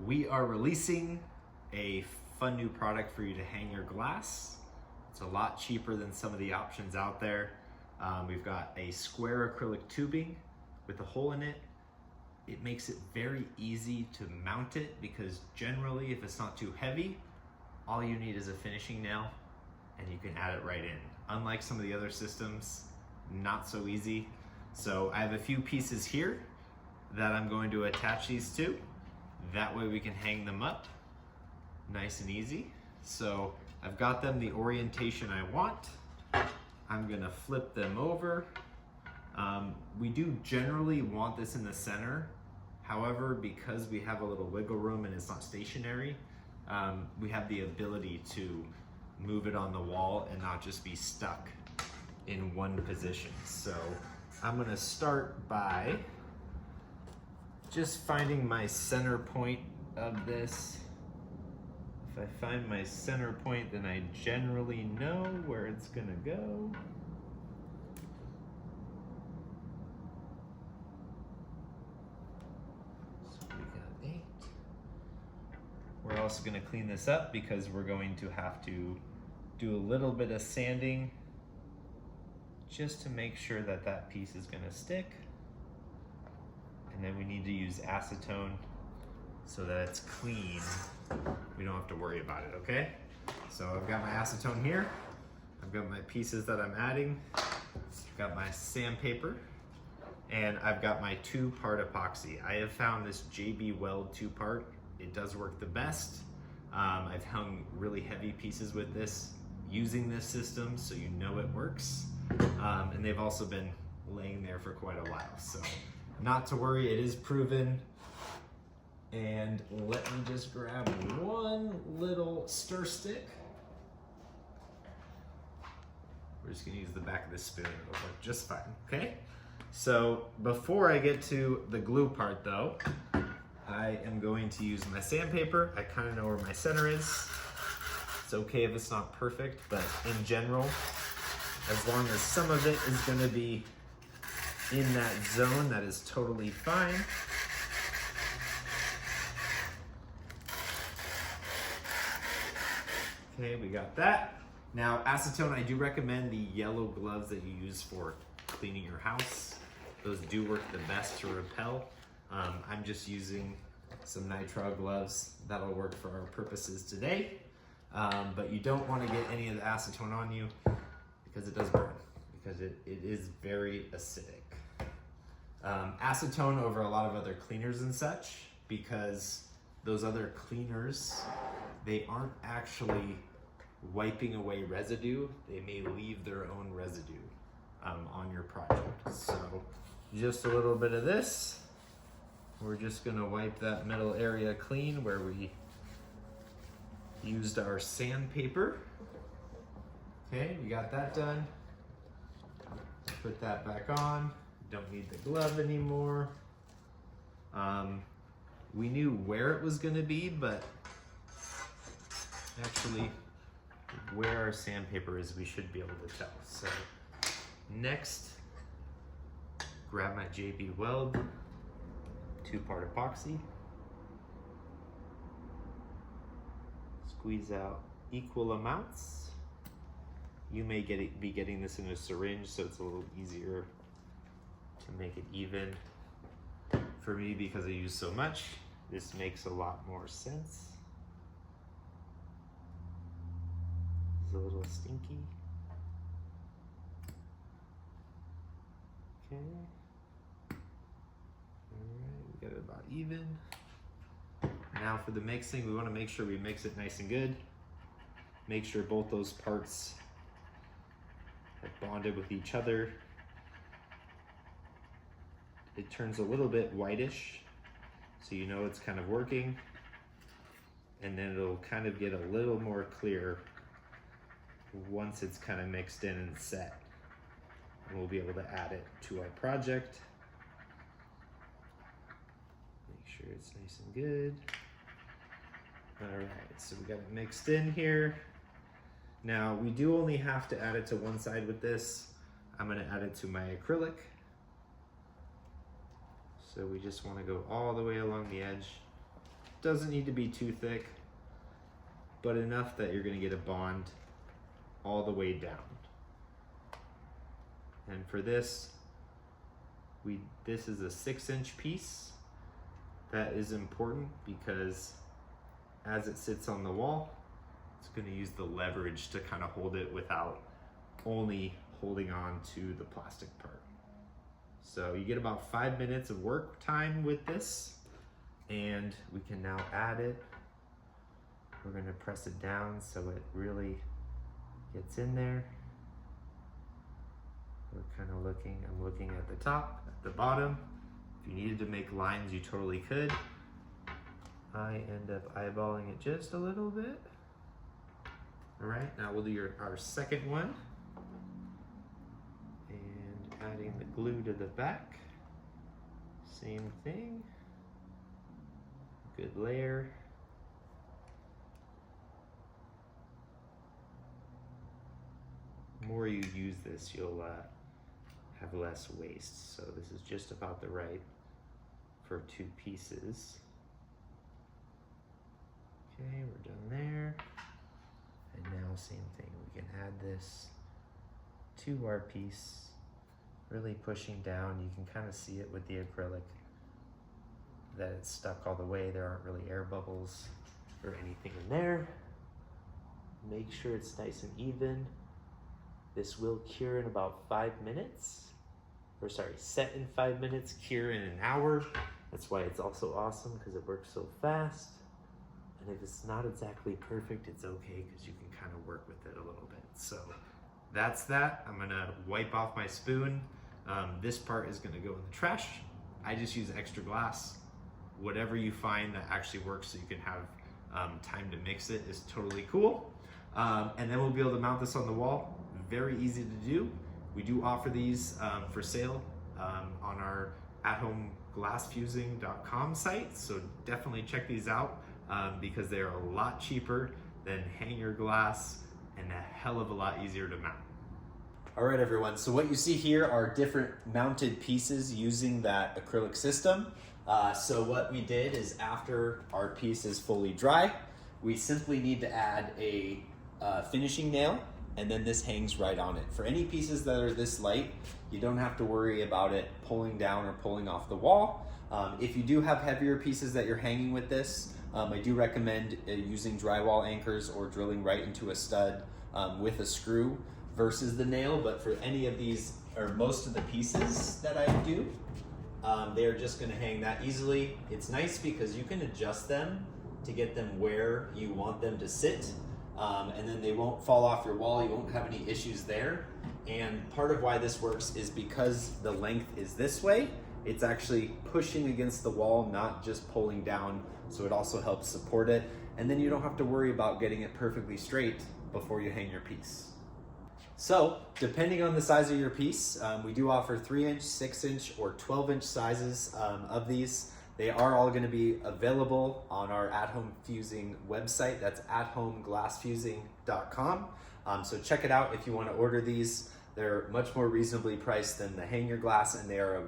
We are releasing a fun new product for you to hang your glass. It's a lot cheaper than some of the options out there. We've got a square acrylic tubing with a hole in it. It makes it very easy to mount it because generally if it's not too heavy, all you need is a finishing nail and you can add it right in. Unlike some of the other systems, not so easy. So I have a few pieces here that I'm going to attach these to. That way we can hang them up nice and easy. So I've got them the orientation I want. I'm gonna flip them over. We do generally want this in the center. However, because we have a little wiggle room and it's not stationary, we have the ability to move it on the wall and not just be stuck in one position. So I'm gonna start by just finding my center point of this. If I find my center point, then I generally know where it's gonna go. So we got 8. We're also gonna clean this up because we're going to have to do a little bit of sanding just to make sure that that piece is gonna stick. And then we need to use acetone so that it's clean. We don't have to worry about it, okay? So I've got my acetone here. I've got my pieces that I'm adding. I've got my sandpaper. And I've got my 2-part epoxy. I have found this JB Weld 2-part. It does work the best. I've hung really heavy pieces with this using this system, so you know it works. And they've also been laying there for quite a while. So not to worry, it is proven. And let me just grab one little stir stick. We're just gonna use the back of this spoon, it'll work just fine, okay? So before I get to the glue part though, I am going to use my sandpaper. I kind of know where my center is. It's okay if it's not perfect, but in general, as long as some of it is gonna be in that zone, that is totally fine. Okay, we got that. Now, acetone, I do recommend the yellow gloves that you use for cleaning your house. Those do work the best to repel. I'm just using some nitrile gloves. That'll work for our purposes today. But you don't want to get any of the acetone on you because it does burn, because it is very acidic. Acetone over a lot of other cleaners and such, because those other cleaners, they aren't actually wiping away residue. They may leave their own residue on your project. So just a little bit of this. We're just gonna wipe that middle area clean where we used our sandpaper. Okay, we got that done. Put that back on. Don't need the glove anymore. We knew where it was gonna be, but actually where our sandpaper is, we should be able to tell. So next, grab my JB Weld 2-part epoxy. Squeeze out equal amounts. You may be getting this in a syringe, so it's a little easier to make it even. For me, because I use so much, this makes a lot more sense. It's a little stinky. Okay. Alright, we got it about even. Now for the mixing, we want to make sure we mix it nice and good. Make sure both those parts have bonded with each other. It turns a little bit whitish, so you know it's kind of working. And then it'll kind of get a little more clear once it's kind of mixed in and set. And we'll be able to add it to our project. Make sure it's nice and good. All right, so we got it mixed in here. Now we do only have to add it to one side with this. I'm gonna add it to my acrylic. So we just wanna go all the way along the edge. Doesn't need to be too thick, but enough that you're gonna get a bond all the way down. And for this, this is a 6-inch piece. That is important because as it sits on the wall, it's gonna use the leverage to kind of hold it without only holding on to the plastic part. So you get about 5 minutes of work time with this, and we can now add it. We're gonna press it down so it really gets in there. We're kind of I'm looking at the top, at the bottom. If you needed to make lines, you totally could. I end up eyeballing it just a little bit. All right, now we'll do our second one. And adding the glue to the back. Same thing. Good layer. The more you use this, you'll have less waste. So this is just about the right for 2 pieces. Okay, we're done there. And now same thing, we can add this to our piece, really pushing down. You can kind of see it with the acrylic that it's stuck all the way. There aren't really air bubbles or anything in there. Make sure it's nice and even. This will cure in about 5 minutes. Or sorry, set in 5 minutes, cure in an hour. That's why it's also awesome, because it works so fast. And if it's not exactly perfect, it's okay, because you can kind of work with it a little bit. So that's that. I'm gonna wipe off my spoon. This part is gonna go in the trash. I just use extra glass. Whatever you find that actually works so you can have time to mix it is totally cool. And then we'll be able to mount this on the wall. Very easy to do. We do offer these for sale on our athomeglassfusing.com site, so definitely check these out because they are a lot cheaper than hanger glass and a hell of a lot easier to mount. All right, everyone, so what you see here are different mounted pieces using that acrylic system. So what we did is, after our piece is fully dry, we simply need to add a finishing nail, and then this hangs right on it. For any pieces that are this light, you don't have to worry about it pulling down or pulling off the wall. If you do have heavier pieces that you're hanging with this, I do recommend using drywall anchors or drilling right into a stud with a screw versus the nail. But for any of these, or most of the pieces that I do, they're just gonna hang that easily. It's nice because you can adjust them to get them where you want them to sit. And then they won't fall off your wall. You won't have any issues there. And part of why this works is because the length is this way, it's actually pushing against the wall, not just pulling down. So it also helps support it. And then you don't have to worry about getting it perfectly straight before you hang your piece. So depending on the size of your piece, we do offer 3-inch, 6-inch, or 12-inch sizes of these. They are all going to be available on our At Home Fusing website. That's athomeglassfusing.com. So check it out if you want to order these. They're much more reasonably priced than the hanger glass, and they are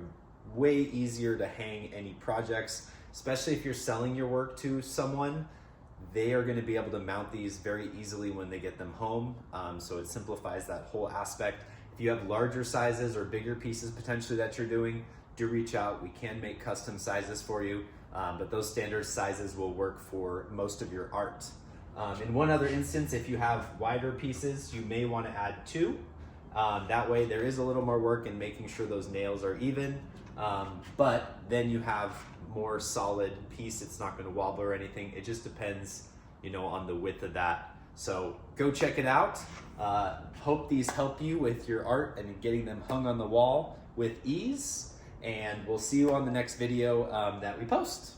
way easier to hang any projects, especially if you're selling your work to someone. They are going to be able to mount these very easily when they get them home. So it simplifies that whole aspect. If you have larger sizes or bigger pieces potentially that you're doing, do reach out. We can make custom sizes for you, but those standard sizes will work for most of your art. In one other instance, if you have wider pieces, you may want to add 2. That way there is a little more work in making sure those nails are even, but then you have more solid piece. It's not going to wobble or anything. It just depends, on the width of that. So go check it out. Hope these help you with your art and getting them hung on the wall with ease. And we'll see you on the next video that we post.